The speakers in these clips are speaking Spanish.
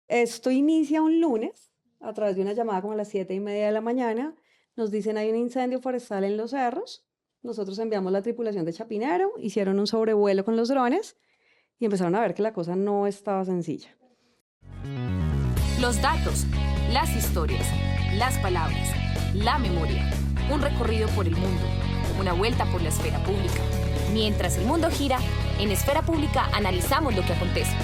Esto inicia un lunes a través de una llamada como a las 7:30 de la mañana. Nos dicen hay un incendio forestal en los cerros. Nosotros enviamos la tripulación de Chapinero, hicieron un sobrevuelo con los drones y empezaron a ver que la cosa no estaba sencilla. Los datos, las historias, las palabras, la memoria. Un recorrido por el mundo, una vuelta por la esfera pública. Mientras el mundo gira, en Esfera Pública analizamos lo que acontece.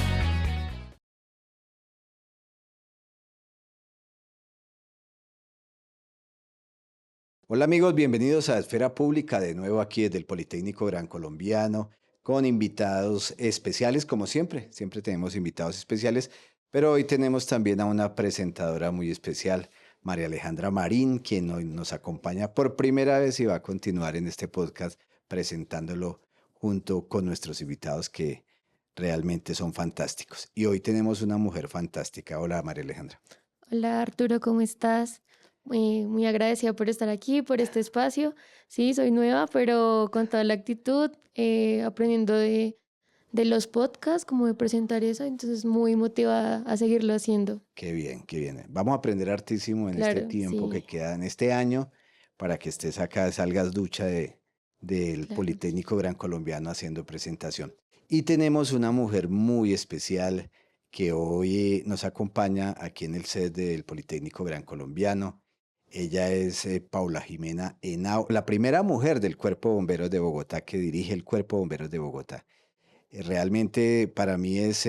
Hola amigos, bienvenidos a Esfera Pública, de nuevo aquí desde el Politécnico Gran Colombiano, con invitados especiales, como siempre. Siempre tenemos invitados especiales, pero hoy tenemos también a una presentadora muy especial, María Alejandra Marín, quien hoy nos acompaña por primera vez y va a continuar en este podcast presentándolo junto con nuestros invitados que realmente son fantásticos. Y hoy tenemos una mujer fantástica. Hola María Alejandra. Hola Arturo, ¿cómo estás? Muy agradecida por estar aquí, por este espacio. Sí, soy nueva, pero con toda la actitud, aprendiendo de los podcasts, como de presentar eso, entonces muy motivada a seguirlo haciendo. Qué bien, qué bien. Vamos a aprender hartísimo en este Claro, tiempo que sí, queda en este año para que estés acá, salgas ducha del claro. Politécnico Gran Colombiano haciendo presentación. Y tenemos una mujer muy especial que hoy nos acompaña aquí en el set del Politécnico Gran Colombiano. Ella es Paula Jimena Henao, la primera mujer del Cuerpo de Bomberos de Bogotá que dirige el Cuerpo de Bomberos de Bogotá. Realmente para mí es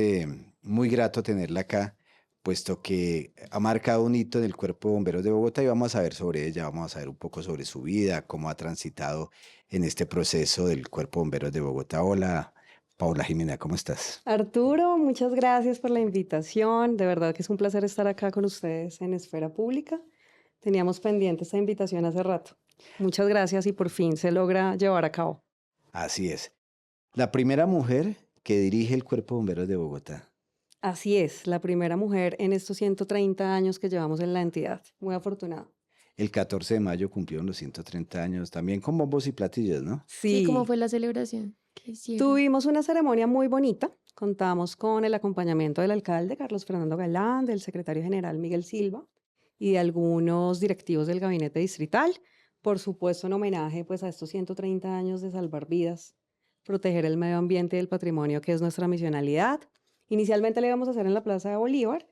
muy grato tenerla acá, puesto que ha marcado un hito en el Cuerpo de Bomberos de Bogotá y vamos a ver sobre ella, vamos a saber un poco sobre su vida, cómo ha transitado en este proceso del Cuerpo de Bomberos de Bogotá. Hola, Paula Jimena, ¿cómo estás? Arturo, muchas gracias por la invitación. De verdad que es un placer estar acá con ustedes en Esfera Pública. Teníamos pendiente esta invitación hace rato. Muchas gracias y por fin se logra llevar a cabo. Así es, la primera mujer que dirige el Cuerpo de Bomberos de Bogotá. Así es, la primera mujer en estos 130 años que llevamos en la entidad. Muy afortunada. El 14 de mayo cumplieron los 130 años, también con bombos y platillos, ¿no? Sí, ¿cómo Sí, fue la celebración que hicieron? tuvimos una ceremonia muy bonita. Contamos con el acompañamiento del alcalde Carlos Fernando Galán, del secretario general Miguel Silva y de algunos directivos del gabinete distrital. Por supuesto, en homenaje pues, a estos 130 años de salvar vidas, proteger el medio ambiente y el patrimonio, que es nuestra misionalidad. Inicialmente le íbamos a hacer en la Plaza de Bolívar,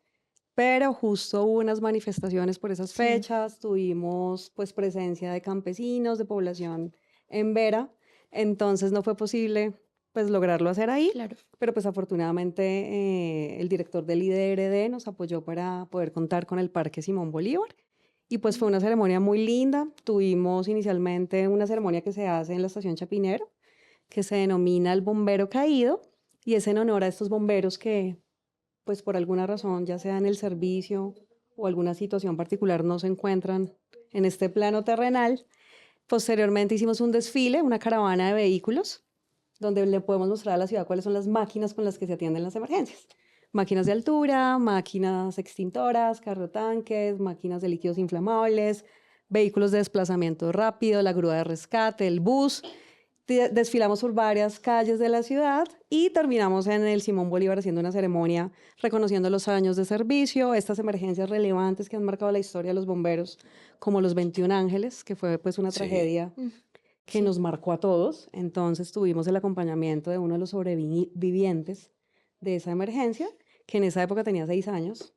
pero justo hubo unas manifestaciones por esas Sí, fechas, tuvimos pues presencia de campesinos, de población en Vera, entonces no fue posible pues lograrlo hacer ahí, claro. pero pues afortunadamente el director del IDRD nos apoyó para poder contar con el Parque Simón Bolívar y pues fue una ceremonia muy linda. Tuvimos inicialmente una ceremonia que se hace en la estación Chapinero, que se denomina el bombero caído y es en honor a estos bomberos que pues por alguna razón, ya sea en el servicio o alguna situación particular, no se encuentran en este plano terrenal. Posteriormente hicimos un desfile, una caravana de vehículos, donde le podemos mostrar a la ciudad cuáles son las máquinas con las que se atienden las emergencias. Máquinas de altura, máquinas extintoras, carrotanques, máquinas de líquidos inflamables, vehículos de desplazamiento rápido, la grúa de rescate, el bus. Desfilamos por varias calles de la ciudad y terminamos en el Simón Bolívar haciendo una ceremonia reconociendo los años de servicio, estas emergencias relevantes que han marcado la historia de los bomberos, como los 21 Ángeles, que fue pues una Sí. tragedia Mm, que sí, nos marcó a todos. Entonces tuvimos el acompañamiento de uno de los sobrevivientes de esa emergencia, que en esa época tenía 6 años,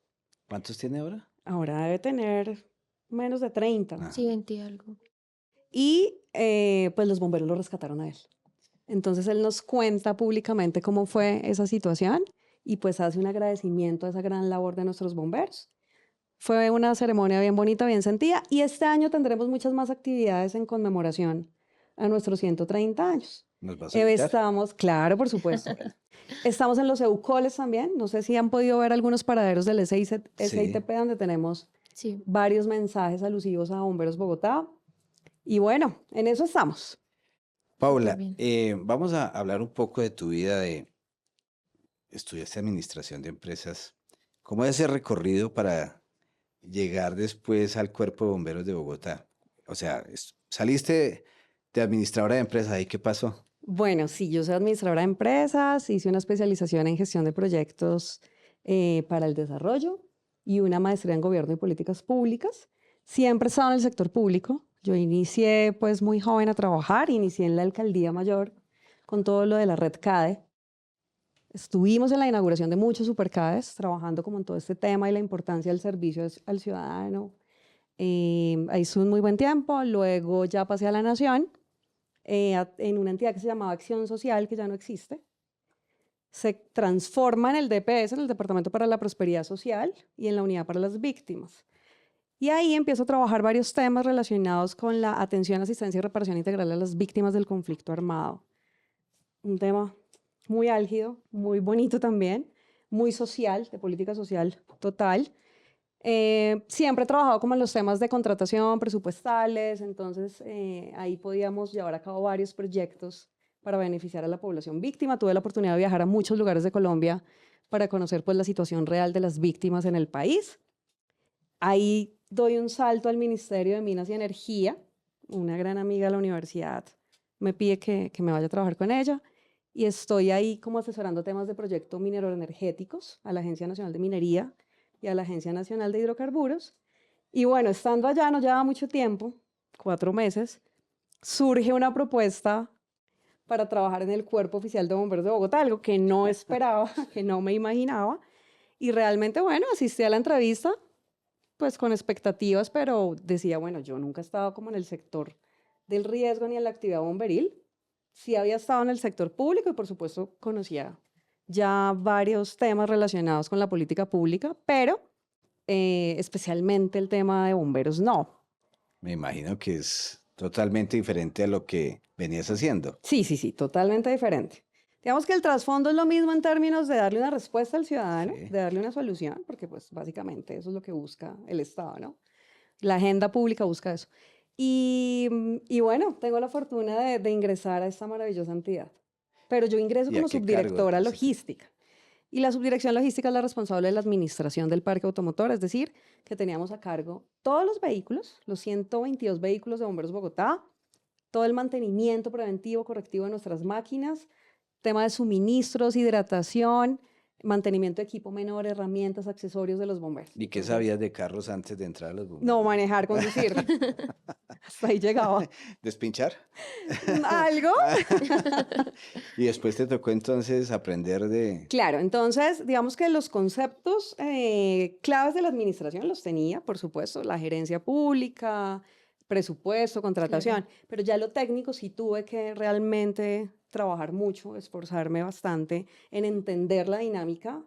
¿Cuántos tiene ahora? ahora debe tener menos de 30. Ah, sí, 20 algo. Y pues los bomberos lo rescataron a él. Entonces él nos cuenta públicamente cómo fue esa situación y pues hace un agradecimiento a esa gran labor de nuestros bomberos. Fue una ceremonia bien bonita, bien sentida y este año tendremos muchas más actividades en conmemoración a nuestros 130 años. ¿nos vas a invitar? Estamos, claro, por supuesto. Estamos en los EUCOLES también. No sé si han podido ver algunos paraderos del Sí. SITP donde tenemos Sí. varios mensajes alusivos a Bomberos Bogotá. Y bueno, en eso estamos. Súper Paula, bien. vamos a hablar un poco de tu vida de estudiaste administración de empresas. ¿Cómo es ese recorrido para llegar después al Cuerpo de Bomberos de Bogotá? O sea, saliste de administradora de empresas, ¿y qué pasó? Bueno, sí, yo soy administradora de empresas, hice una especialización en gestión de proyectos para el desarrollo y una maestría en gobierno y políticas públicas. Siempre he estado en el sector público. Yo inicié pues muy joven a trabajar, inicié en la alcaldía mayor con todo lo de la red CADE. Estuvimos en la inauguración de muchos superCADES, trabajando como en todo este tema y la importancia del servicio al ciudadano. Ahí estuve un muy buen tiempo, luego ya pasé a la Nación, en una entidad que se llamaba Acción Social, que ya no existe. Se transforma en el DPS, en el Departamento para la Prosperidad Social, y en la Unidad para las Víctimas. Y ahí empiezo a trabajar varios temas relacionados con la atención, asistencia y reparación integral a las víctimas del conflicto armado. Un tema muy álgido, muy bonito también, muy social, de política social total. Siempre he trabajado como en los temas de contratación, presupuestales, entonces ahí podíamos llevar a cabo varios proyectos para beneficiar a la población víctima. Tuve la oportunidad de viajar a muchos lugares de Colombia para conocer pues, la situación real de las víctimas en el país. Ahí doy un salto al Ministerio de Minas y Energía. Una gran amiga de la universidad me pide que me vaya a trabajar con ella y estoy ahí como asesorando temas de proyectos mineroenergéticos a la Agencia Nacional de Minería y a la Agencia Nacional de Hidrocarburos. Y bueno, estando allá no llevaba mucho tiempo, 4 meses, surge una propuesta para trabajar en el Cuerpo Oficial de Bomberos de Bogotá, algo que no esperaba, que no me imaginaba. Y realmente, bueno, asistí a la entrevista, pues con expectativas, pero decía, bueno, yo nunca he estado como en el sector del riesgo ni en la actividad bomberil. Sí había estado en el sector público y por supuesto conocía ya varios temas relacionados con la política pública, pero especialmente el tema de bomberos no. Me imagino que es totalmente diferente a lo que venías haciendo. Sí, totalmente diferente. Digamos que el trasfondo es lo mismo en términos de darle una respuesta al ciudadano, Sí. de darle una solución, porque pues básicamente eso es lo que busca el Estado, ¿no? La agenda pública busca eso. Y bueno, tengo la fortuna de ingresar a esta maravillosa entidad. Pero yo ingreso ¿Y a como qué cargo subdirectora entonces? logística. Y la subdirección logística es la responsable de la administración del parque automotor, es decir, que teníamos a cargo todos los vehículos, los 122 vehículos de Bomberos Bogotá, todo el mantenimiento preventivo, correctivo de nuestras máquinas, tema de suministros, hidratación, mantenimiento de equipo menor, herramientas, accesorios de los bomberos. ¿Y qué Entonces, sabías de carros antes de entrar a los bomberos? no manejar, conducir. Hasta ahí llegaba. ¿Despinchar? ¿Algo? Y después te tocó entonces aprender de... Claro, entonces, digamos que los conceptos claves de la administración los tenía, por supuesto, la gerencia pública, presupuesto, contratación, pero ya lo técnico sí tuve que realmente trabajar mucho, esforzarme bastante en entender la dinámica,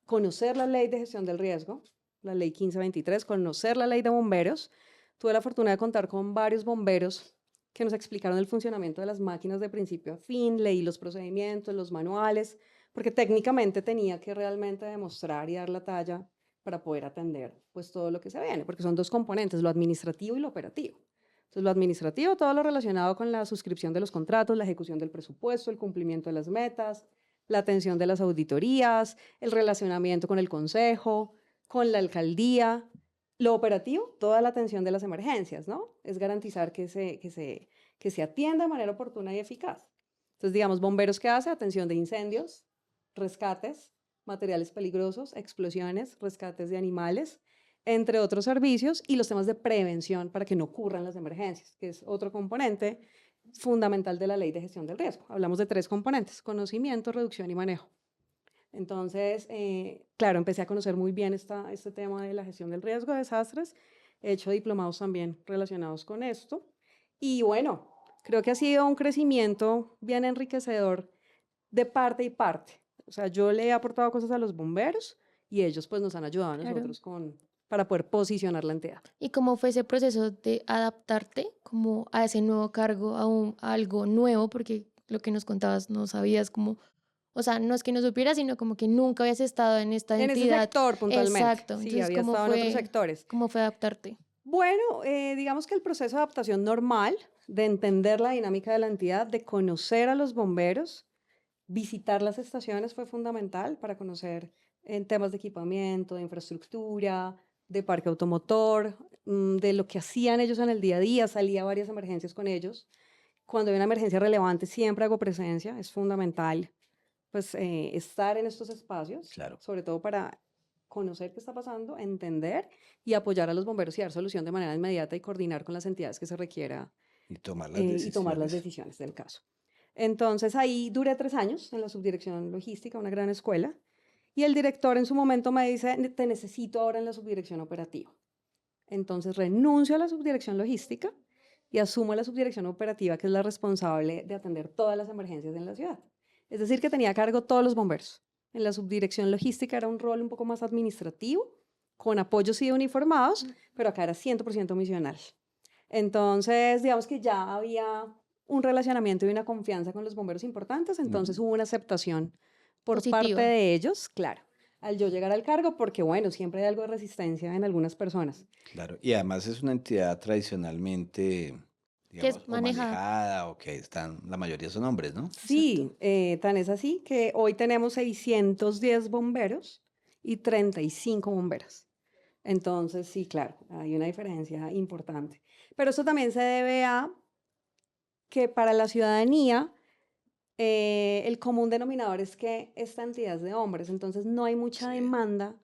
conocer la ley de gestión del riesgo, la ley 1523, conocer la ley de bomberos. Tuve la fortuna de contar con varios bomberos que nos explicaron el funcionamiento de las máquinas de principio a fin, leí los procedimientos, los manuales, porque técnicamente tenía que realmente demostrar y dar la talla para poder atender pues todo lo que se viene, porque son 2 componentes, lo administrativo y lo operativo. Entonces, lo administrativo, todo lo relacionado con la suscripción de los contratos, la ejecución del presupuesto, el cumplimiento de las metas, la atención de las auditorías, el relacionamiento con el consejo, con la alcaldía. Lo operativo, toda la atención de las emergencias, ¿no? Es garantizar que se atienda de manera oportuna y eficaz. Entonces, digamos, bomberos, ¿qué hace? Atención de incendios, rescates, materiales peligrosos, explosiones, rescates de animales, entre otros servicios, y los temas de prevención para que no ocurran las emergencias, que es otro componente fundamental de la ley de gestión del riesgo. Hablamos de 3 componentes: conocimiento, reducción y manejo. Entonces, claro, empecé a conocer muy bien este tema de la gestión del riesgo de desastres. He hecho diplomados también relacionados con esto. Y bueno, creo que ha sido un crecimiento bien enriquecedor de parte y parte. O sea, yo le he aportado cosas a los bomberos y ellos pues nos han ayudado a Claro. nosotros para poder posicionar la entidad. ¿Y cómo fue ese proceso de adaptarte como a ese nuevo cargo, a algo nuevo? Porque lo que nos contabas no sabías cómo, o sea, no es que no supieras, sino como que nunca habías estado en esta En ese entidad. sector puntualmente. Exacto. Sí, Entonces, había estado en otros sectores. ¿cómo fue adaptarte? Bueno, digamos que el proceso de adaptación normal, de entender la dinámica de la entidad, de conocer a los bomberos, visitar las estaciones fue fundamental para conocer en temas de equipamiento, de infraestructura, de parque automotor, de lo que hacían ellos en el día a día. Salía a varias emergencias con ellos. Cuando hay una emergencia relevante siempre hago presencia, es fundamental pues estar en estos espacios, Claro. sobre todo para conocer qué está pasando, entender y apoyar a los bomberos y dar solución de manera inmediata y coordinar con las entidades que se requiera Y tomar las y tomar las decisiones. decisiones del caso. Entonces ahí duré 3 años en la subdirección logística, una gran escuela, y el director en su momento me dice, te necesito ahora en la subdirección operativa. Entonces renuncio a la subdirección logística y asumo la subdirección operativa, que es la responsable de atender todas las emergencias en la ciudad. Es decir, que tenía a cargo todos los bomberos. En la subdirección logística era un rol un poco más administrativo, con apoyos sí uniformados, pero acá era 100% misional. Entonces, digamos que ya había un relacionamiento y una confianza con los bomberos importantes, entonces hubo una aceptación por parte Positiva. de ellos, claro, al yo llegar al cargo, porque bueno, siempre hay algo de resistencia en algunas personas. Claro, y además es una entidad tradicionalmente, Que es digamos, o manejada. manejada o que están, la mayoría son hombres, ¿no? Sí, tan es así que hoy tenemos 610 bomberos y 35 bomberas. Entonces, sí, claro, hay una diferencia importante. Pero eso también se debe a que para la ciudadanía el común denominador es que esta entidad es de hombres, entonces no hay mucha Sí. demanda,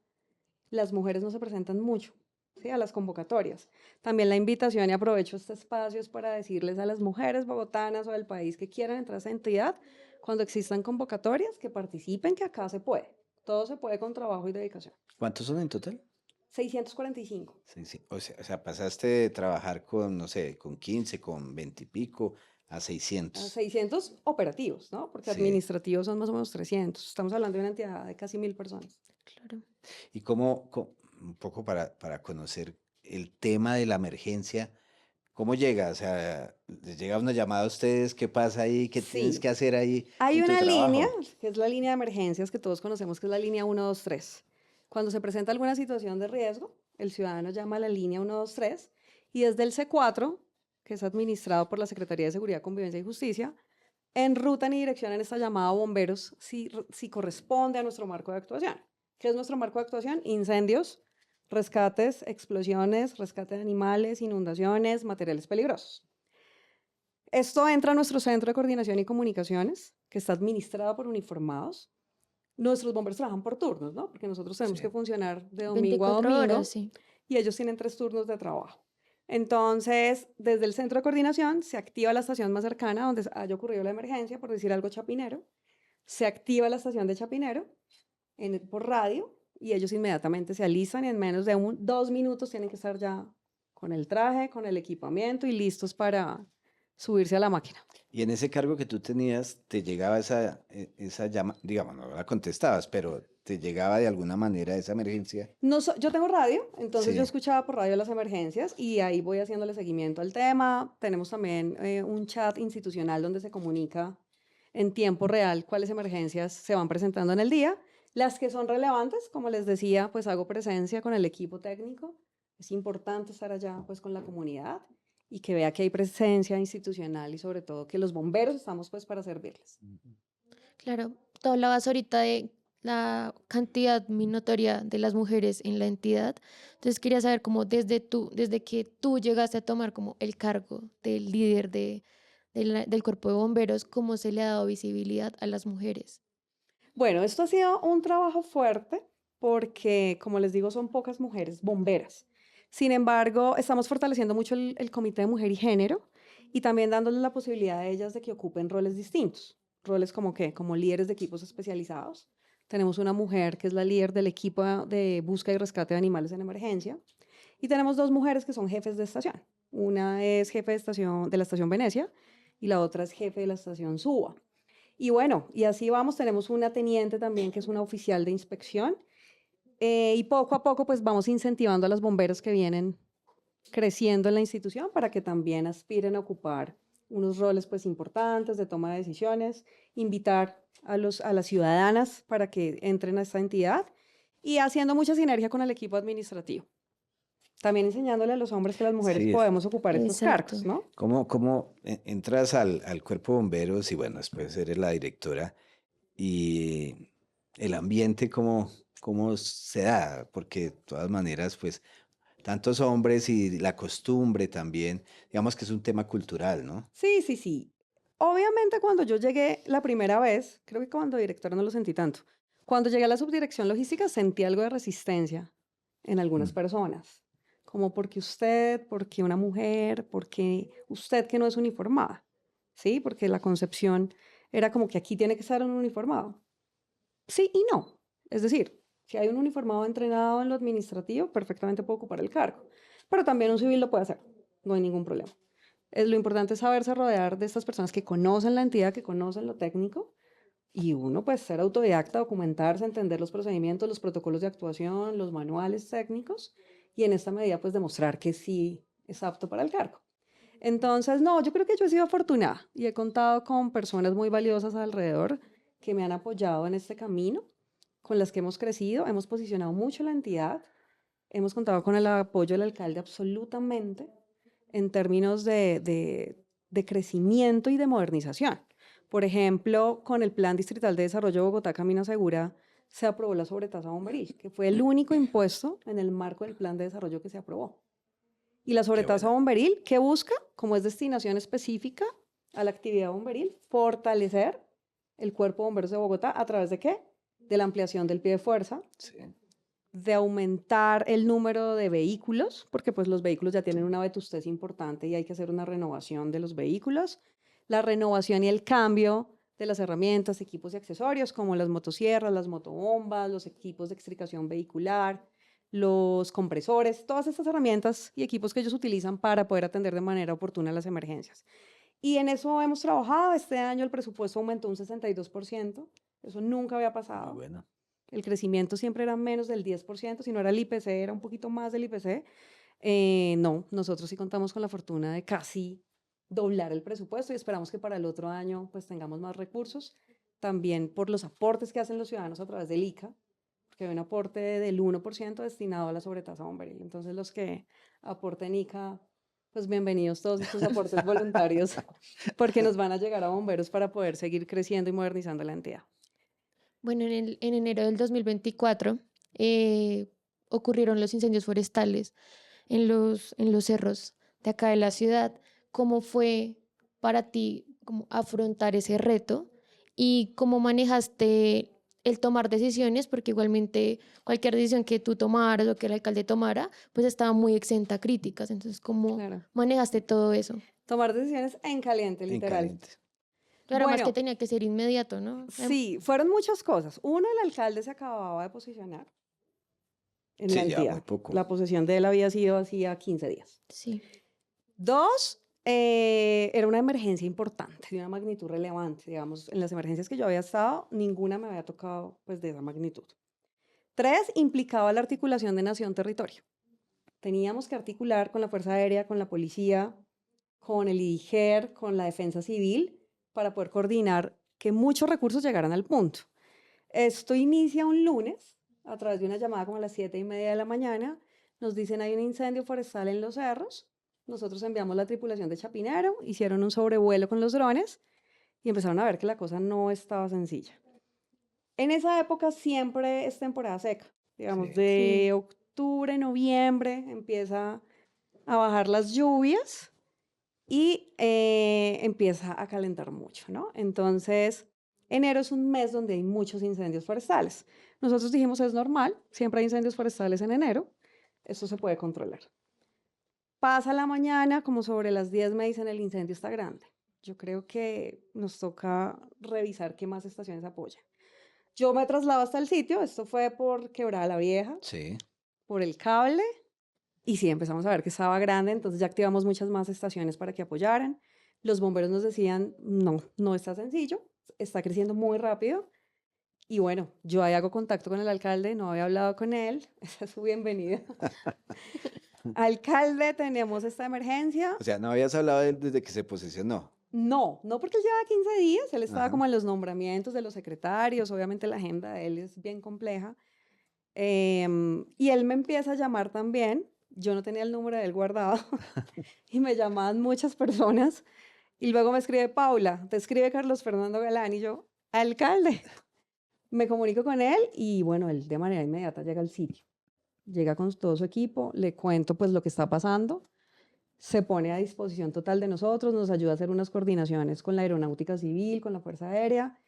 las mujeres no se presentan mucho, ¿sí? A las convocatorias. También la invitación, y aprovecho este espacio, es para decirles a las mujeres bogotanas o del país que quieran entrar a esa entidad, cuando existan convocatorias, que participen, que acá se puede. Todo se puede con trabajo y dedicación. ¿Cuántos son en total? 645. Sí, sí. O sea, pasaste de trabajar con, no sé, con 15, con 20 y pico, a 600. 600 operativos, ¿no? Porque Sí. administrativos son más o menos 300. Estamos hablando de una entidad de casi 1000 personas. Claro. Y un poco para conocer el tema de la emergencia, ¿cómo llega? O sea, ¿les llega una llamada a ustedes? ¿Qué pasa ahí? ¿Qué tienes Sí, que hacer ahí hay en tu una línea, trabajo? que es la línea de emergencias que todos conocemos, que es la línea 123. Cuando se presenta alguna situación de riesgo, el ciudadano llama a la línea 123 y desde el C4, que es administrado por la Secretaría de Seguridad, Convivencia y Justicia, enrutan y direccionan esta llamada a bomberos si corresponde a nuestro marco de actuación. ¿Qué es nuestro marco de actuación? Incendios, rescates, explosiones, rescate de animales, inundaciones, materiales peligrosos. Esto entra a nuestro centro de coordinación y comunicaciones, que está administrado por uniformados. Nuestros bomberos trabajan por turnos, ¿no? Porque nosotros tenemos Sí. que funcionar de domingo a 24 domingo horas, sí. y ellos tienen 3 turnos de trabajo. Entonces, desde el centro de coordinación se activa la estación más cercana donde haya ocurrido la emergencia, por decir algo, Chapinero. Se activa la estación de Chapinero por radio y ellos inmediatamente se alistan y en menos de 2 minutos tienen que estar ya con el traje, con el equipamiento y listos para subirse a la máquina. Y en ese cargo que tú tenías, te llegaba esa llama, digamos, no la contestabas, pero te llegaba de alguna manera esa emergencia. No yo tengo radio, entonces yo Sí. escuchaba por radio las emergencias y ahí voy haciéndole seguimiento al tema. Tenemos también un chat institucional donde se comunica en tiempo real cuáles emergencias se van presentando en el día. Las que son relevantes, como les decía, pues hago presencia con el equipo técnico. Es importante estar allá pues con la comunidad y que vea que hay presencia institucional y sobre todo que los bomberos estamos pues para servirles. Claro. Tú hablabas ahorita de la cantidad minatoria de las mujeres en la entidad. Entonces quería saber cómo desde que tú llegaste a tomar como el cargo del líder del cuerpo de bomberos, cómo se le ha dado visibilidad a las mujeres. Bueno, esto ha sido un trabajo fuerte porque, como les digo, son pocas mujeres bomberas. Sin embargo, estamos fortaleciendo mucho el Comité de Mujer y Género y también dándoles la posibilidad a ellas de que ocupen roles distintos. Roles como qué, como líderes de equipos especializados. Tenemos una mujer que es la líder del equipo de búsqueda y rescate de animales en emergencia. Y tenemos 2 mujeres que son jefes de estación. Una es jefe de la estación Venecia y la otra es jefe de la estación Suba. Y bueno, y así vamos, tenemos una teniente también que es una oficial de inspección y poco a poco pues vamos incentivando a las bomberas que vienen creciendo en la institución para que también aspiren a ocupar unos roles pues importantes de toma de decisiones, invitar a las ciudadanas para que entren a esta entidad y haciendo mucha sinergia con el equipo administrativo. También enseñándole a los hombres que las mujeres Sí. podemos ocupar estos Exacto. cargos, ¿no? ¿Cómo entras al cuerpo de bomberos y bueno, después eres la directora y el ambiente, cómo se da? Porque de todas maneras, pues, tantos hombres y la costumbre también, digamos que es un tema cultural, ¿no? Sí, sí, sí. Obviamente cuando yo llegué la primera vez, creo que cuando directora no lo sentí tanto. Cuando llegué a la subdirección logística sentí algo de resistencia en algunas personas, como porque una mujer, porque usted que no es uniformada, ¿sí? Porque la concepción era como que aquí tiene que estar un uniformado. Sí y no. Es decir, si hay un uniformado entrenado en lo administrativo, perfectamente puede ocupar el cargo, pero también un civil lo puede hacer, no hay ningún problema. Lo importante es saberse rodear de estas personas que conocen la entidad, que conocen lo técnico, y uno pues ser autodidacta, documentarse, entender los procedimientos, los protocolos de actuación, los manuales técnicos, y en esta medida pues demostrar que sí es apto para el cargo. Entonces, no, yo creo que yo he sido afortunada y he contado con personas muy valiosas alrededor que me han apoyado en este camino, con las que hemos crecido, hemos posicionado mucho la entidad, hemos contado con el apoyo del alcalde absolutamente en términos de crecimiento y de modernización. Por ejemplo, con el Plan Distrital de Desarrollo Bogotá Camino Segura se aprobó la sobretasa bomberil, que fue el único impuesto en el marco del Plan de Desarrollo que se aprobó. Y la sobretasa bomberil, ¿qué busca? Como es destinación específica a la actividad bomberil, fortalecer el Cuerpo de Bomberos de Bogotá a través de ¿qué? De la ampliación del pie de fuerza, Sí. de aumentar el número de vehículos, porque pues los vehículos ya tienen una vetustez importante y hay que hacer una renovación de los vehículos, la renovación y el cambio de las herramientas, equipos y accesorios como las motosierras, las motobombas, los equipos de extricación vehicular, los compresores, todas estas herramientas y equipos que ellos utilizan para poder atender de manera oportuna las emergencias. Y en eso hemos trabajado. Este año el presupuesto aumentó un 62%. Eso nunca había pasado. Muy bueno. El crecimiento siempre era menos del 10%. Si no era el IPC, era un poquito más del IPC. No, nosotros sí contamos con la fortuna de casi doblar el presupuesto y esperamos que para el otro año pues tengamos más recursos. También por los aportes que hacen los ciudadanos a través del ICA, porque hay un aporte del 1% destinado a la sobretasa bomberil. Entonces los que aporten ICA, pues bienvenidos todos estos aportes voluntarios, porque nos van a llegar a bomberos para poder seguir creciendo y modernizando la entidad. Bueno, en enero del 2024 ocurrieron los incendios forestales en los cerros de acá de la ciudad. ¿Cómo fue para ti como afrontar ese reto y cómo manejaste el tomar decisiones? Porque igualmente cualquier decisión que tú tomaras o que el alcalde tomara, pues estaba muy exenta a críticas. Entonces, ¿cómo Claro. manejaste todo eso? Tomar decisiones en caliente, En literal. caliente. Claro, más que Bueno, tenía que ser inmediato, ¿no? sí, fueron muchas cosas. Uno, el alcalde se acababa de posicionar en Sí, la ya entidad. muy poco. La posesión de él había sido hacía 15 días. Sí. Dos, era una emergencia importante, de una magnitud relevante. Digamos, en las emergencias que yo había estado, ninguna me había tocado pues, de esa magnitud. Tres, implicaba la articulación de nación-territorio. Teníamos que articular con la Fuerza Aérea, con la policía, con el IDIGER, con la Defensa Civil, para poder coordinar que muchos recursos llegaran al punto. Esto inicia un lunes, a través de una llamada como a las 7:30 de la mañana. Nos dicen hay un incendio forestal en los cerros. Nosotros enviamos la tripulación de Chapinero, hicieron un sobrevuelo con los drones y empezaron a ver que la cosa no estaba sencilla. En esa época siempre es temporada seca, digamos, Sí. de octubre, noviembre, empieza a bajar las lluvias y empieza a calentar mucho, ¿no? Entonces, enero es un mes donde hay muchos incendios forestales. Nosotros dijimos, es normal, siempre hay incendios forestales en enero, esto se puede controlar. Pasa la mañana, como sobre las 10 me dicen, el incendio está grande. Yo creo que nos toca revisar qué más estaciones apoyan. Yo me traslado hasta el sitio, esto fue por Quebrada la Vieja, Sí. por el cable, y sí, empezamos a ver que estaba grande, entonces ya activamos muchas más estaciones para que apoyaran. Los bomberos nos decían, no, no está sencillo, está creciendo muy rápido. Y bueno, yo ahí hago contacto con el alcalde, no había hablado con él, esa es su bienvenida. Alcalde, tenemos esta emergencia. O sea, no habías hablado de él desde que se posesionó. No, no porque él lleva 15 días, él estaba Ajá. como en los nombramientos de los secretarios, obviamente la agenda de él es bien compleja. Y él me empieza a llamar también, yo no tenía el número de él guardado, y me llamaban muchas personas, y luego me escribe Paula, te escribe Carlos Fernando Galán, y yo, alcalde, me comunico con él, y bueno, él de manera inmediata llega al sitio, llega con todo su equipo, le cuento pues lo que está pasando, se pone a disposición total de nosotros, nos ayuda a hacer unas coordinaciones con la Aeronáutica Civil, con la Fuerza Aérea,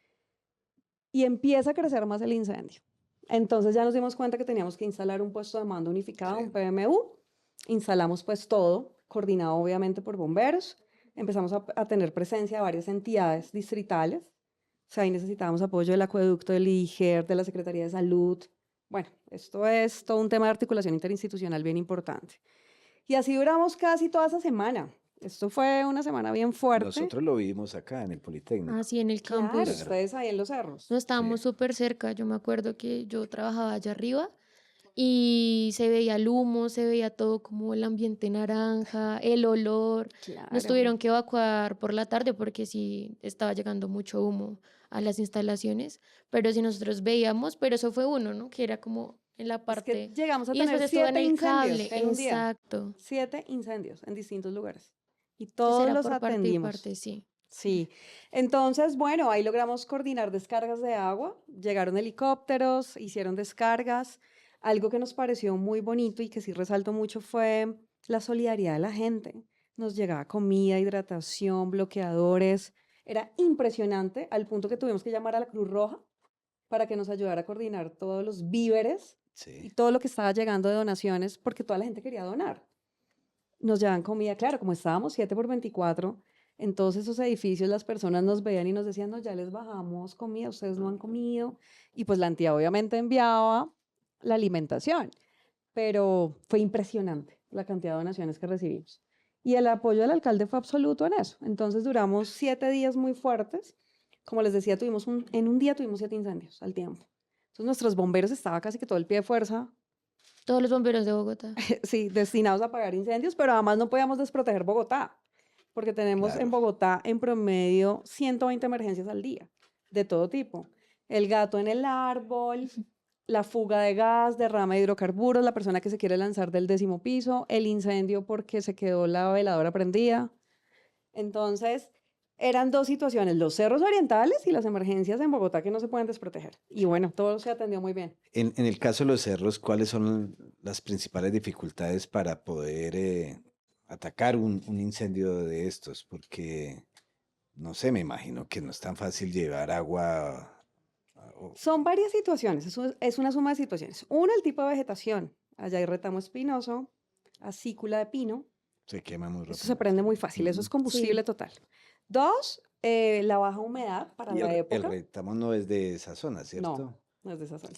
y empieza a crecer más el incendio. Entonces ya nos dimos cuenta que teníamos que instalar un puesto de mando unificado, Sí. un PMU. Instalamos pues todo, coordinado obviamente por bomberos. Empezamos a tener presencia de varias entidades distritales. O sea, ahí necesitábamos apoyo del acueducto, del IGER, de la Secretaría de Salud. Bueno, esto es todo un tema de articulación interinstitucional bien importante. Y así duramos casi toda esa semana. Esto fue una semana bien fuerte. Nosotros lo vimos acá en el Politécnico. Así en el Claro, campus. ustedes ahí en los cerros. No estábamos Sí. súper cerca. Yo me acuerdo que yo trabajaba allá arriba y se veía el humo, se veía todo como el ambiente naranja, el olor. Nos Claro. tuvieron que evacuar por la tarde porque sí estaba llegando mucho humo a las instalaciones, pero si nosotros veíamos, pero eso fue uno, ¿no? Que era como en la Es que parte... llegamos a Y tener después estuvo en 7 el cable, incendios en un día. exacto. 7 incendios en distintos lugares. Y Entonces todos era los por parte y atendimos. parte, sí. Sí. Entonces, bueno, ahí logramos coordinar descargas de agua. Llegaron helicópteros, hicieron descargas. Algo que nos pareció muy bonito y que sí resalto mucho fue la solidaridad de la gente. Nos llegaba comida, hidratación, bloqueadores. Era impresionante al punto que tuvimos que llamar a la Cruz Roja para que nos ayudara a coordinar todos los víveres y Sí. todo lo que estaba llegando de donaciones, porque toda la gente quería donar. Nos llevaban comida, claro, como estábamos 7 por 24, en todos esos edificios las personas nos veían y nos decían, no, ya les bajamos comida, ustedes no han comido. Y pues la entidad obviamente enviaba la alimentación, pero fue impresionante la cantidad de donaciones que recibimos. Y el apoyo del alcalde fue absoluto en eso. Entonces duramos 7 días muy fuertes. Como les decía, en un día tuvimos 7 incendios al tiempo. Entonces nuestros bomberos estaban casi que todo el pie de fuerza, Todos los bomberos de Bogotá. sí, destinados a apagar incendios, pero además no podíamos desproteger Bogotá, porque tenemos en Claro. Bogotá en promedio 120 emergencias al día, de todo tipo. El gato en el árbol, la fuga de gas, derrame de hidrocarburos, la persona que se quiere lanzar del 10º piso, el incendio porque se quedó la veladora prendida. Entonces, eran dos situaciones, los cerros orientales y las emergencias en Bogotá que no se pueden desproteger. Y bueno, todo se atendió muy bien. En el caso de los cerros, ¿cuáles son las principales dificultades para poder atacar un incendio de estos? Porque, no sé, me imagino que no es tan fácil llevar agua. Son varias situaciones, es una suma de situaciones. Uno, el tipo de vegetación. Allá hay retamo espinoso, acícula de pino. Se quema muy Eso se rápido. prende muy fácil, eso es combustible Sí. total. Dos, la baja humedad para Y la el época. retamo no es de esa zona, ¿cierto? No, no es de esa zona.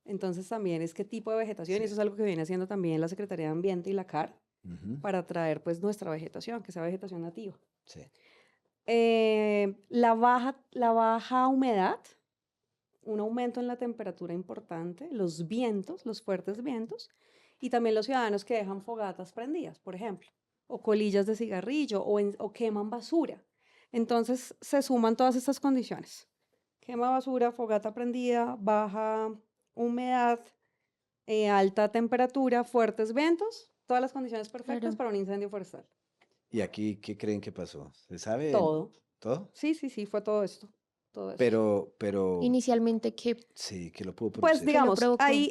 Entonces también es qué tipo de vegetación, y Sí. eso es algo que viene haciendo también la Secretaría de Ambiente y la CAR Ujú. para traer pues nuestra vegetación, que sea vegetación nativa. Sí. La baja humedad, un aumento en la temperatura importante, los vientos, los fuertes vientos, y también los ciudadanos que dejan fogatas prendidas, por ejemplo, o colillas de cigarrillo, o queman basura. Entonces se suman todas estas condiciones. Quema basura, fogata prendida, baja humedad, alta temperatura, fuertes vientos, todas las condiciones perfectas Claro. para un incendio forestal. ¿Y aquí qué creen que pasó? ¿Se sabe Todo. todo? Sí, fue todo esto. Todo esto. Pero Inicialmente, ¿qué? sí, que lo pudo Pues producir. digamos, provocó? ahí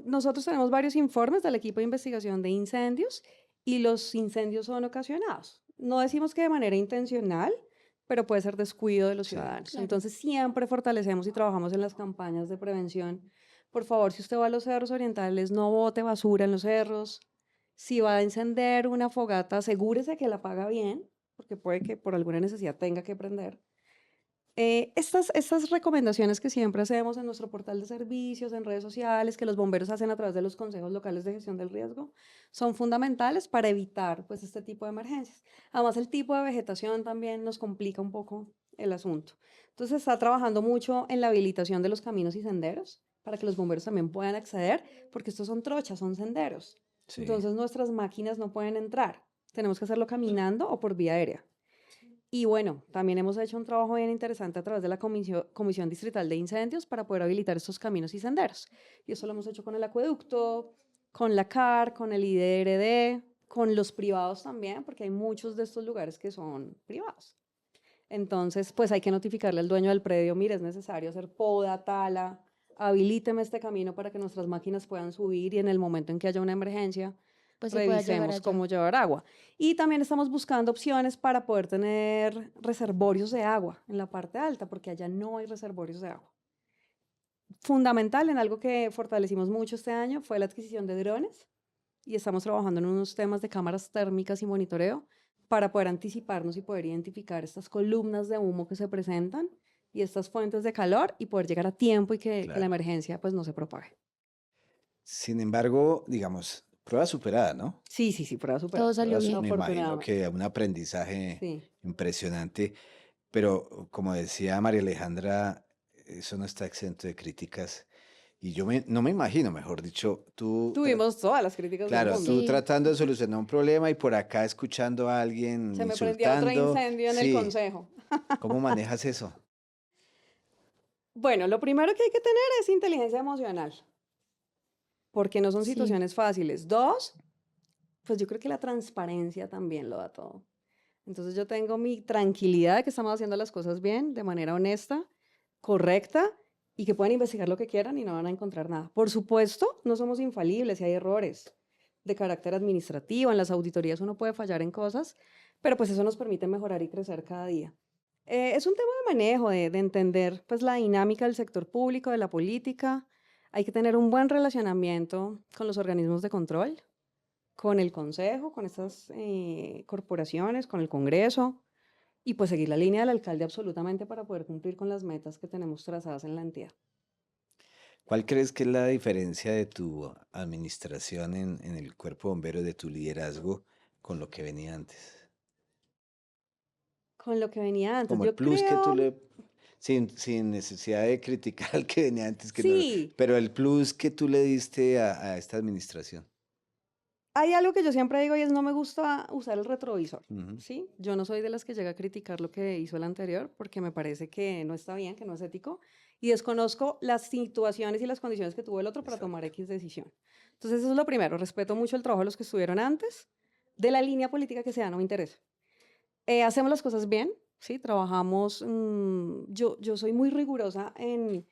nosotros tenemos varios informes del equipo de investigación de incendios y los incendios son ocasionados. No decimos que de manera intencional, pero puede ser descuido de los Sí. ciudadanos. Claro. Entonces siempre fortalecemos y trabajamos en las campañas de prevención. Por favor, si usted va a los cerros orientales, no bote basura en los cerros. Si va a encender una fogata, asegúrese que la apaga bien, porque puede que por alguna necesidad tenga que prender. Estas recomendaciones que siempre hacemos en nuestro portal de servicios, en redes sociales, que los bomberos hacen a través de los consejos locales de gestión del riesgo, son fundamentales para evitar pues, este tipo de emergencias. Además, el tipo de vegetación también nos complica un poco el asunto. Entonces, se está trabajando mucho en la habilitación de los caminos y senderos para que los bomberos también puedan acceder, porque estos son trochas, son senderos. Sí. Entonces, nuestras máquinas no pueden entrar. Tenemos que hacerlo caminando o por vía aérea. Y bueno, también hemos hecho un trabajo bien interesante a través de la Comisión Distrital de Incendios para poder habilitar estos caminos y senderos. Y eso lo hemos hecho con el acueducto, con la CAR, con el IDRD, con los privados también, porque hay muchos de estos lugares que son privados. Entonces, pues hay que notificarle al dueño del predio, mire, es necesario hacer poda, tala, habilíteme este camino para que nuestras máquinas puedan subir y en el momento en que haya una emergencia, Pues se pueda llegar revisemos allá. cómo llevar agua. Y también estamos buscando opciones para poder tener reservorios de agua en la parte alta, porque allá no hay reservorios de agua. fundamental en algo que fortalecimos mucho este año fue la adquisición de drones y estamos trabajando en unos temas de cámaras térmicas y monitoreo para poder anticiparnos y poder identificar estas columnas de humo que se presentan y estas fuentes de calor y poder llegar a tiempo y que la Claro. emergencia pues no se propague. Sin embargo, digamos, prueba superada, ¿no? Sí, sí, sí, prueba superada. Todo salió Prueba bien. me imagino Afortunadamente. que un aprendizaje Sí. impresionante, pero como decía María Alejandra, eso no está exento de críticas. Y no me imagino, mejor dicho, Tuvimos todas las críticas del claro, mundo. tú Sí. tratando de solucionar un problema y por acá escuchando a alguien Se me prendía otro insultando. incendio en el Sí, consejo. ¿cómo manejas eso? Bueno, lo primero que hay que tener es inteligencia emocional, porque no son Sí. situaciones fáciles. Dos, pues yo creo que la transparencia también lo da todo. Entonces yo tengo mi tranquilidad de que estamos haciendo las cosas bien, de manera honesta, correcta, y que pueden investigar lo que quieran y no van a encontrar nada. Por supuesto, no somos infalibles y hay errores de carácter administrativo. En las auditorías uno puede fallar en cosas, pero pues eso nos permite mejorar y crecer cada día. Es un tema de manejo, de entender pues la dinámica del sector público, de la política. Hay que tener un buen relacionamiento con los organismos de control, con el Consejo, con estas corporaciones, con el Congreso, y pues seguir la línea del alcalde absolutamente para poder cumplir con las metas que tenemos trazadas en la entidad. ¿Cuál crees que es la diferencia de tu administración en el cuerpo de bomberos, de tu liderazgo, con lo que venía antes? Con lo que venía antes, Como el yo plus que tú creo, sin necesidad de criticar al que venía antes, que no, sí, pero el plus que tú le diste a esta administración. hay algo que yo siempre digo y es no me gusta usar el retrovisor, Ujú. ¿sí? Yo no soy de las que llega a criticar lo que hizo el anterior porque me parece que no está bien, que no es ético y desconozco las situaciones y las condiciones que tuvo el otro para tomar Exacto. X decisión. Entonces eso es lo primero, respeto mucho el trabajo de los que estuvieron antes, de la línea política que sea, no me interesa. Hacemos las cosas bien, ¿sí? Trabajamos, yo soy muy rigurosa en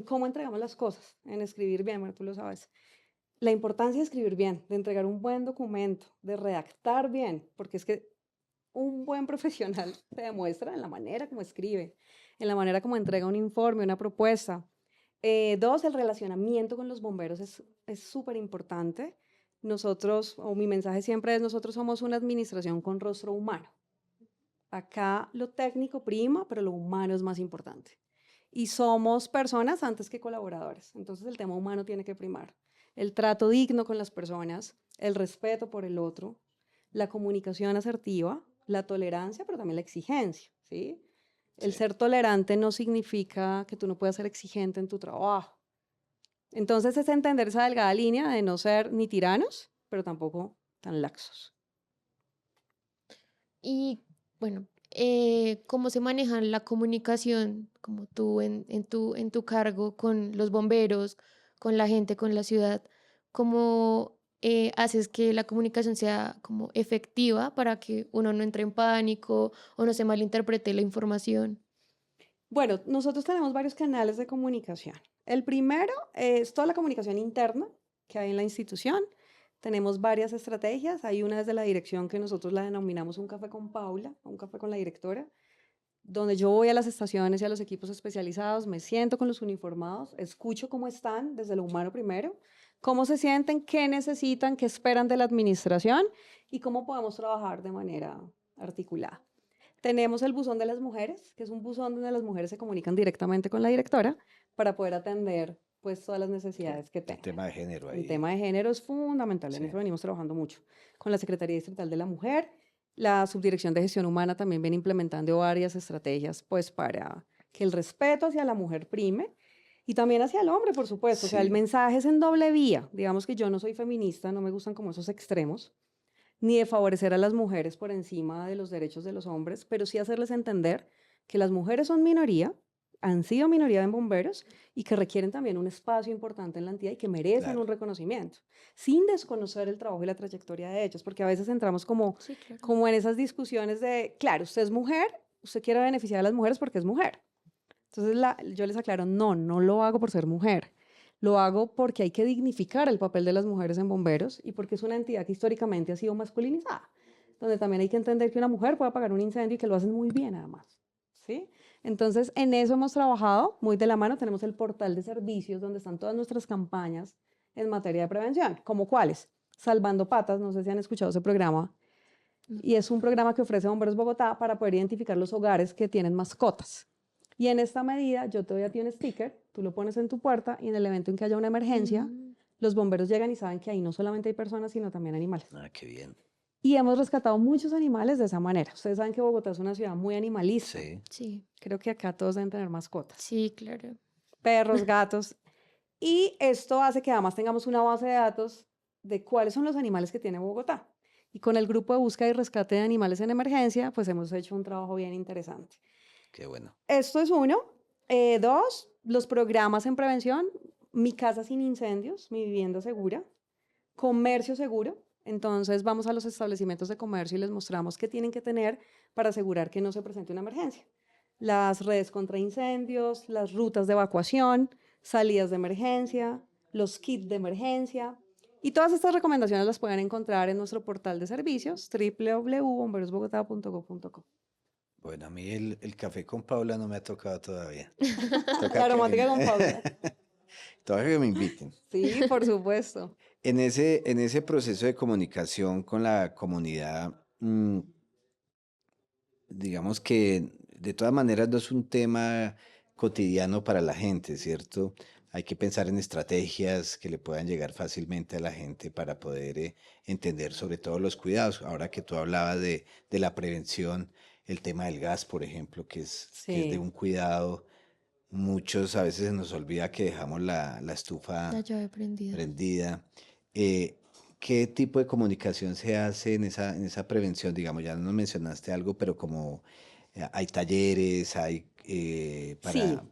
cómo entregamos las cosas, en escribir bien, bueno, tú lo sabes. La importancia de escribir bien, de entregar un buen documento, de redactar bien, porque es que un buen profesional se demuestra en la manera como escribe, en la manera como entrega un informe, una propuesta. Dos, el relacionamiento con los bomberos es súper importante. Nosotros, o mi mensaje siempre es, nosotros somos una administración con rostro humano. Acá lo técnico prima, pero lo humano es más importante. Y somos personas antes que colaboradores. Entonces el tema humano tiene que primar. El trato digno con las personas, el respeto por el otro, la comunicación asertiva, la tolerancia, pero también la exigencia, ¿sí? El Sí. ser tolerante no significa que tú no puedas ser exigente en tu trabajo. Entonces es entender esa delgada línea de no ser ni tiranos, pero tampoco tan laxos. Y bueno, ¿cómo se maneja la comunicación, como tú en tu cargo con los bomberos, con la gente, con la ciudad? ¿Cómo haces que la comunicación sea como efectiva para que uno no entre en pánico o no se malinterprete la información? Bueno, nosotros tenemos varios canales de comunicación. El primero es toda la comunicación interna que hay en la institución. Tenemos varias estrategias. Hay una desde la dirección que nosotros la denominamos un café con Paula, un café con la directora, donde yo voy a las estaciones y a los equipos especializados, me siento con los uniformados, escucho cómo están desde lo humano primero, cómo se sienten, qué necesitan, qué esperan de la administración y cómo podemos trabajar de manera articulada. Tenemos el buzón de las mujeres, que es un buzón donde las mujeres se comunican directamente con la directora para poder atender pues todas las Sí, necesidades que el tengan. tema de género El ahí. tema de género es fundamental, en Sí. eso venimos trabajando mucho. Con la Secretaría Distrital de la Mujer, la Subdirección de Gestión Humana también viene implementando varias estrategias pues para que el respeto hacia la mujer prime y también hacia el hombre, por supuesto. O sea, el Sí. mensaje es en doble vía. Digamos que yo no soy feminista, no me gustan como esos extremos, ni de favorecer a las mujeres por encima de los derechos de los hombres, pero sí hacerles entender que las mujeres son minoría, han sido minoría en bomberos y que requieren también un espacio importante en la entidad y que merecen Claro. un reconocimiento, sin desconocer el trabajo y la trayectoria de ellos, porque a veces entramos Sí, claro. como en esas discusiones de, claro, usted es mujer, usted quiere beneficiar a las mujeres porque es mujer. Entonces yo les aclaro, no, no lo hago por ser mujer. Lo hago porque hay que dignificar el papel de las mujeres en bomberos y porque es una entidad que históricamente ha sido masculinizada, donde también hay que entender que una mujer puede apagar un incendio y que lo hacen muy bien además, ¿sí? Entonces, en eso hemos trabajado muy de la mano. Tenemos el portal de servicios donde están todas nuestras campañas en materia de prevención. ¿Como cuáles? Salvando Patas, no sé si han escuchado ese programa. Y es un programa que ofrece Bomberos Bogotá para poder identificar los hogares que tienen mascotas. Y en esta medida, yo te doy a ti un sticker, tú lo pones en tu puerta y en el evento en que haya una emergencia, los bomberos llegan y saben que ahí no solamente hay personas, sino también animales. Ah, qué bien. Y hemos rescatado muchos animales de esa manera. Ustedes saben que Bogotá es una ciudad muy animalista. Sí. Sí, Creo que acá todos deben tener mascotas. sí, claro. Perros, gatos. Y esto hace que además tengamos una base de datos de cuáles son los animales que tiene Bogotá. Y con el grupo de búsqueda y rescate de animales en emergencia, pues hemos hecho un trabajo bien interesante. Qué bueno. Esto es uno. Dos, los programas en prevención. Mi casa sin incendios, mi vivienda segura. Comercio seguro. Entonces vamos a los establecimientos de comercio y les mostramos qué tienen que tener para asegurar que no se presente una emergencia. Las redes contra incendios, las rutas de evacuación, salidas de emergencia, los kits de emergencia. Y todas estas recomendaciones las pueden encontrar en nuestro portal de servicios www.bomberosbogotá.gov.co. Bueno, a mí el café con Paula no me ha tocado todavía. La aromática con Paula. Toca que me inviten. Sí, por supuesto. En ese proceso de comunicación con la comunidad, digamos que de todas maneras no es un tema cotidiano para la gente, ¿cierto? Hay que pensar en estrategias que le puedan llegar fácilmente a la gente para poder entender sobre todo los cuidados. Ahora que tú hablabas de la prevención, el tema del gas, por ejemplo, que es de Sí. un cuidado. Muchos a veces se nos olvida que dejamos la estufa La llave prendida. prendida. Eh, ¿Qué tipo de comunicación se hace en esa prevención? Digamos, ya nos mencionaste algo, pero como hay talleres, hay Sí.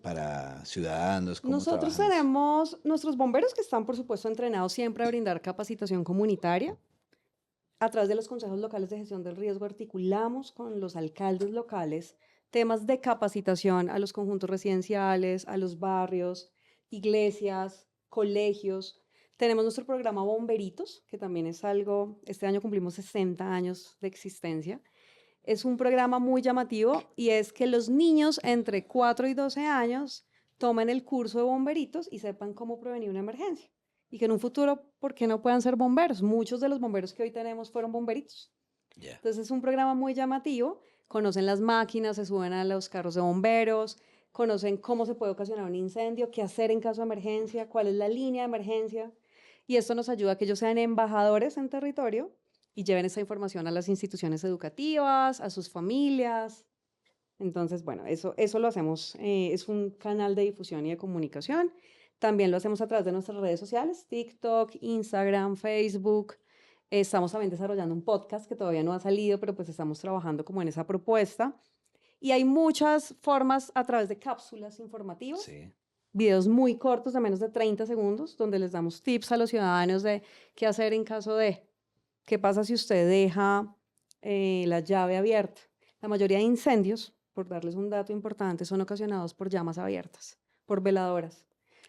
para ciudadanos, ¿cómo Nosotros trabajan eso? tenemos nuestros bomberos que están, por supuesto, entrenados siempre a brindar capacitación comunitaria. A través de los consejos locales de gestión del riesgo articulamos con los alcaldes locales temas de capacitación a los conjuntos residenciales, a los barrios, iglesias, colegios. Tenemos nuestro programa Bomberitos, que también es algo, este año cumplimos 60 años de existencia. Es un programa muy llamativo y es que los niños entre 4 y 12 años tomen el curso de bomberitos y sepan cómo prevenir una emergencia. Y que en un futuro, ¿por qué no puedan ser bomberos? Muchos de los bomberos que hoy tenemos fueron bomberitos. Ya. Entonces es un programa muy llamativo. Conocen las máquinas, se suben a los carros de bomberos, conocen cómo se puede ocasionar un incendio, qué hacer en caso de emergencia, cuál es la línea de emergencia. Y esto nos ayuda a que ellos sean embajadores en territorio y lleven esa información a las instituciones educativas, a sus familias. Entonces, bueno, eso lo hacemos, es un canal de difusión y de comunicación. También lo hacemos a través de nuestras redes sociales, TikTok, Instagram, Facebook. Estamos también desarrollando un podcast que todavía no ha salido, pero pues estamos trabajando como en esa propuesta. Y hay muchas formas a través de cápsulas informativas, Sí. videos muy cortos de menos de 30 segundos, donde les damos tips a los ciudadanos de qué hacer en caso de, qué pasa si usted deja la llave abierta. La mayoría de incendios, por darles un dato importante, son ocasionados por llamas abiertas, por veladoras.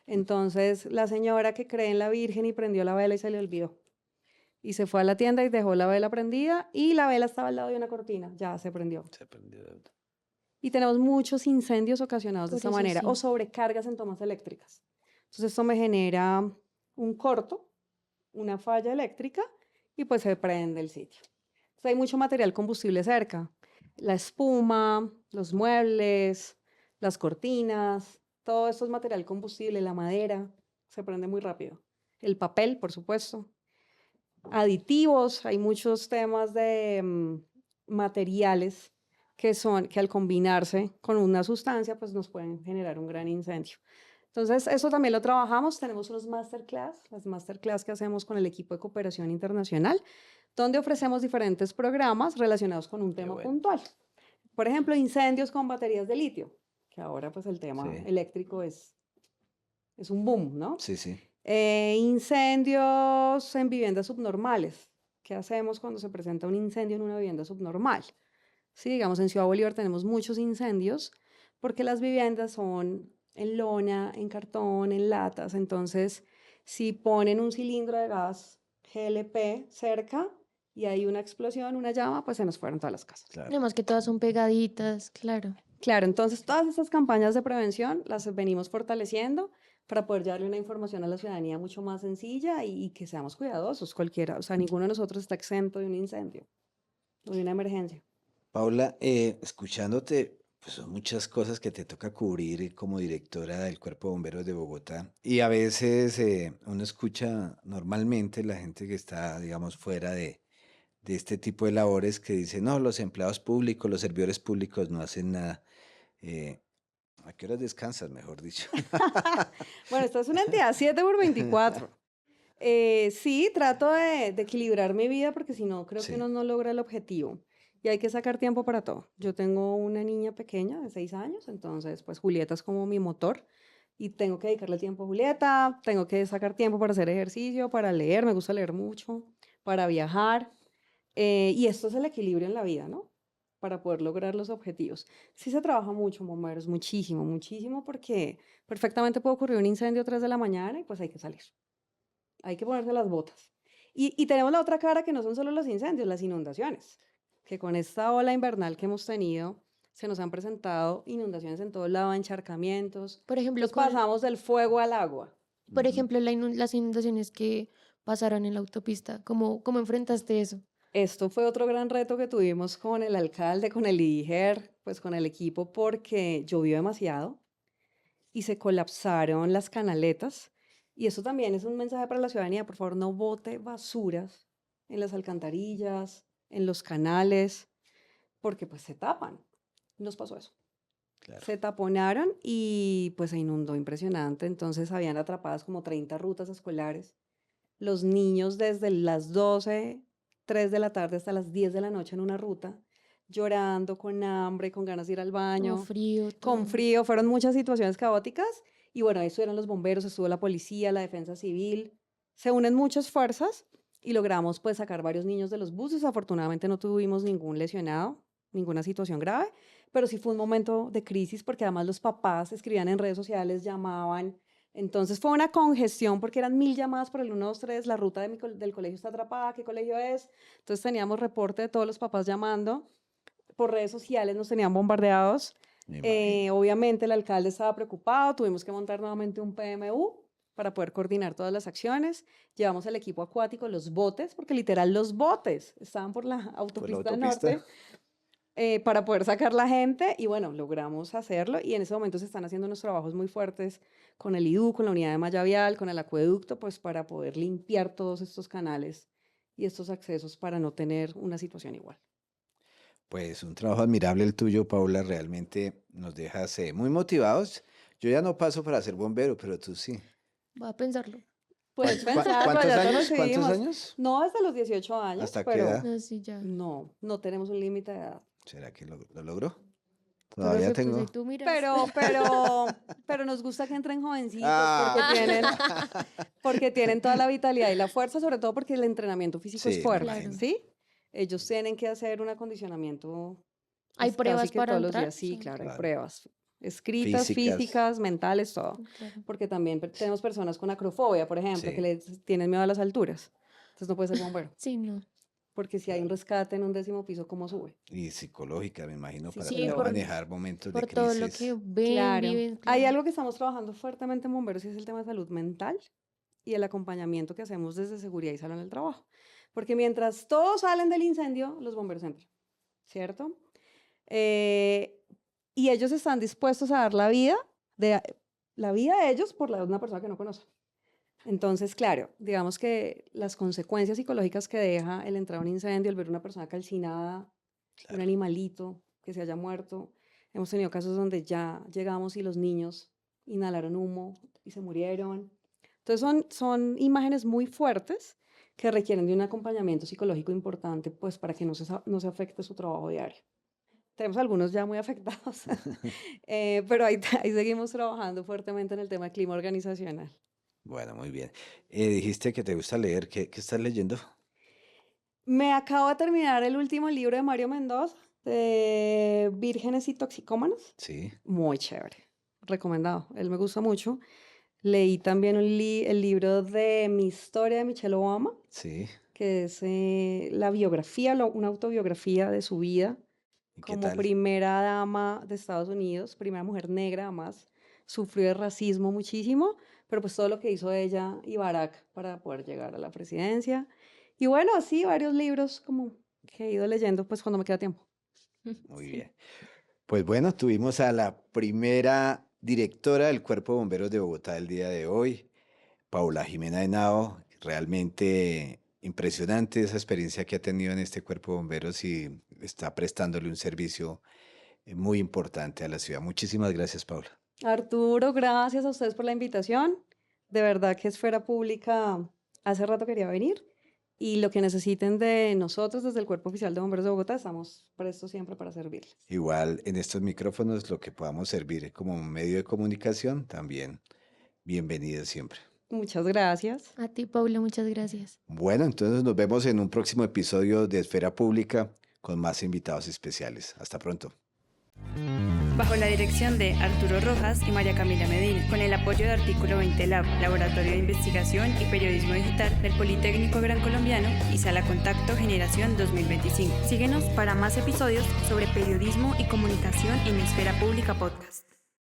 Entonces, la señora que cree en la Virgen y prendió la vela y se le olvidó. Y se fue a la tienda y dejó la vela prendida y la vela estaba al lado de una cortina, ya se prendió. Se aprendió de verdad. Y tenemos muchos incendios ocasionados de Por esta eso manera o sí. sobrecargas en tomas eléctricas. Entonces, esto me genera un corto, una falla eléctrica y pues se prende el sitio. Entonces, hay mucho material combustible cerca. La espuma, los muebles, las cortinas, todo esto es material combustible, la madera, se prende muy rápido. El papel, por supuesto. Aditivos, hay muchos temas de materiales que al combinarse con una sustancia, pues nos pueden generar un gran incendio. Entonces, eso también lo trabajamos. Tenemos unos masterclass, las masterclass que hacemos con el equipo de cooperación internacional, donde ofrecemos diferentes programas relacionados con un tema bueno. puntual. Por ejemplo, incendios con baterías de litio, que ahora pues el tema Sí. eléctrico es un boom, ¿no? Sí, sí. Incendios en viviendas subnormales. ¿Qué hacemos cuando se presenta un incendio en una vivienda subnormal? Sí, digamos, en Ciudad Bolívar tenemos muchos incendios porque las viviendas son en lona, en cartón, en latas. Entonces, si ponen un cilindro de gas GLP cerca y hay una explosión, una llama, pues se nos fueron todas las casas. Claro. Además que todas son pegaditas, claro. Claro, entonces todas estas campañas de prevención las venimos fortaleciendo para poder darle una información a la ciudadanía mucho más sencilla y que seamos cuidadosos, cualquiera, o sea, ninguno de nosotros está exento de un incendio o de una emergencia. Paula, escuchándote, pues son muchas cosas que te toca cubrir como directora del Cuerpo de Bomberos de Bogotá. Y a veces uno escucha normalmente la gente que está, digamos, fuera de este tipo de labores que dice, no, los empleados públicos, los servidores públicos no hacen nada. Eh, ¿A qué horas descansas, mejor dicho? Bueno, esta es una entidad 7 por 24. Sí, trato de equilibrar mi vida porque si no, creo que Sí, uno no logra el objetivo. Y hay que sacar tiempo para todo. Yo tengo una niña pequeña de 6 años, entonces pues Julieta es como mi motor y tengo que dedicarle tiempo a Julieta, tengo que sacar tiempo para hacer ejercicio, para leer, me gusta leer mucho, para viajar. Y esto es el equilibrio en la vida, ¿no? Para poder lograr los objetivos. Sí se trabaja mucho, bomberos, muchísimo, muchísimo, porque perfectamente puede ocurrir un incendio a 3 de la mañana y pues hay que salir. Hay que ponerse las botas. Y tenemos la otra cara que no son solo los incendios, las inundaciones, que con esta ola invernal que hemos tenido, se nos han presentado inundaciones en todo lado, encharcamientos. Por ejemplo, Entonces pasamos del fuego al agua. por ujú. ejemplo, las inundaciones que pasaron en la autopista, ¿cómo enfrentaste eso? Esto fue otro gran reto que tuvimos con el alcalde, con el IDIGER, pues con el equipo, porque llovió demasiado y se colapsaron las canaletas. Y eso también es un mensaje para la ciudadanía. Por favor, no bote basuras en las alcantarillas, en los canales, porque pues se tapan. Nos pasó eso. Claro. Se taponaron y pues se inundó impresionante. Entonces habían atrapadas como 30 rutas escolares. Los niños desde las 12, 3 de la tarde hasta las 10 de la noche en una ruta, llorando, con hambre, con ganas de ir al Como baño, frío, con todo. frío. Fueron muchas situaciones caóticas y bueno, ahí estuvieron los bomberos, estuvo la policía, la defensa civil. Se unen muchas fuerzas y logramos pues sacar varios niños de los buses. Afortunadamente no tuvimos ningún lesionado, ninguna situación grave, pero sí fue un momento de crisis porque además los papás escribían en redes sociales, llamaban. Entonces fue una congestión porque eran 1000 llamadas por el 123, la ruta del colegio está atrapada, ¿qué colegio es? Entonces teníamos reporte de todos los papás llamando, por redes sociales nos tenían bombardeados. Me imagino. Obviamente el alcalde estaba preocupado, tuvimos que montar nuevamente un PMU para poder coordinar todas las acciones. Llevamos el equipo acuático, los botes, porque literal los botes estaban por la ¿Por la autopista autopista? norte para poder sacar la gente y bueno, logramos hacerlo y en ese momento se están haciendo unos trabajos muy fuertes con el IDU, con la unidad de malla vial, con el acueducto, pues para poder limpiar todos estos canales y estos accesos para no tener una situación igual. Pues un trabajo admirable el tuyo, Paula. Realmente nos dejas muy motivados. Yo ya no paso para ser bombero, pero tú sí. Voy a pensarlo. Puedes ¿Cuán- pensarlo, ¿Cuántos ya te años? ¿Cuántos recibimos. años? No hasta los 18 años, ¿Hasta qué pero edad? No, sí, ya. no, no tenemos un límite de edad. ¿Será que lo logró? Profe, Todavía pues ahí tengo. tú miras. Pero nos gusta que entren jovencitos Ah, porque tienen toda la vitalidad y la fuerza, sobre todo porque el entrenamiento físico es sí, me fuerte, Claro. imagino. ¿sí? Ellos tienen que hacer un acondicionamiento ¿Hay pues, pruebas casi que para todos los entrar? días. Sí, Sí, claro, hay Claro. pruebas escritas, Físicas. físicas, mentales, todo. claro. Porque también tenemos personas con acrofobia, por ejemplo, que Sí. les tienen miedo a las alturas. Entonces no puede ser bombero, Sí, no. porque si hay un rescate en un 10º piso, ¿cómo sube? Y psicológica, me imagino, Sí, para Sí, poder señor. manejar momentos de por todo lo que crisis. ven, Claro. viven. Hay claro. algo que estamos trabajando fuertemente en bomberos y es el tema de salud mental y el acompañamiento que hacemos desde seguridad y salud en el trabajo. Porque mientras todos salen del incendio, los bomberos entran, ¿cierto? Y ellos están dispuestos a dar la vida de ellos por la de una persona que no conocen. Entonces, claro, digamos que las consecuencias psicológicas que deja el entrar a un incendio, el ver una persona calcinada, un Claro. animalito que se haya muerto. Hemos tenido casos donde ya llegamos y los niños inhalaron humo y se murieron. Entonces son imágenes muy fuertes que requieren de un acompañamiento psicológico importante pues para que no se afecte su trabajo diario. Tenemos algunos ya muy afectados, pero ahí seguimos trabajando fuertemente en el tema de clima organizacional. Bueno, muy bien. Dijiste que te gusta leer. ¿Qué estás leyendo? Me acabo de terminar el último libro de Mario Mendoza, de Vírgenes y Toxicómanos. Sí, Muy chévere, recomendado. Él me gusta mucho. Leí también el libro de Mi historia de Michelle Obama, sí. que es la biografía, una autobiografía de su vida ¿Y qué como tal? primera dama de Estados Unidos, primera mujer negra además, sufrió de racismo muchísimo, pero pues todo lo que hizo ella y Barack para poder llegar a la presidencia. Y bueno, así varios libros como que he ido leyendo pues cuando me queda tiempo. Muy Sí. bien. Pues bueno, tuvimos a la primera directora del Cuerpo de Bomberos de Bogotá el día de hoy, Paula Jimena Henao. Realmente impresionante esa experiencia que ha tenido en este Cuerpo de Bomberos y está prestándole un servicio muy importante a la ciudad. Muchísimas gracias, Paula. Arturo, gracias a ustedes por la invitación. De verdad que Esfera Pública hace rato quería venir y lo que necesiten de nosotros desde el Cuerpo Oficial de Bomberos de Bogotá, estamos prestos siempre para servirles. Igual en estos micrófonos lo que podamos servir como un medio de comunicación, también bienvenido siempre. Muchas gracias. A ti, Paula, muchas gracias. Bueno, entonces nos vemos en un próximo episodio de Esfera Pública con más invitados especiales. Hasta pronto. Bajo la dirección de Arturo Rojas y María Camila Medina, con el apoyo de Artículo 20 Lab, Laboratorio de Investigación y Periodismo Digital del Politécnico Gran Colombiano y Sala Contacto Generación 2025. Síguenos para más episodios sobre periodismo y comunicación en Esfera Pública Podcast.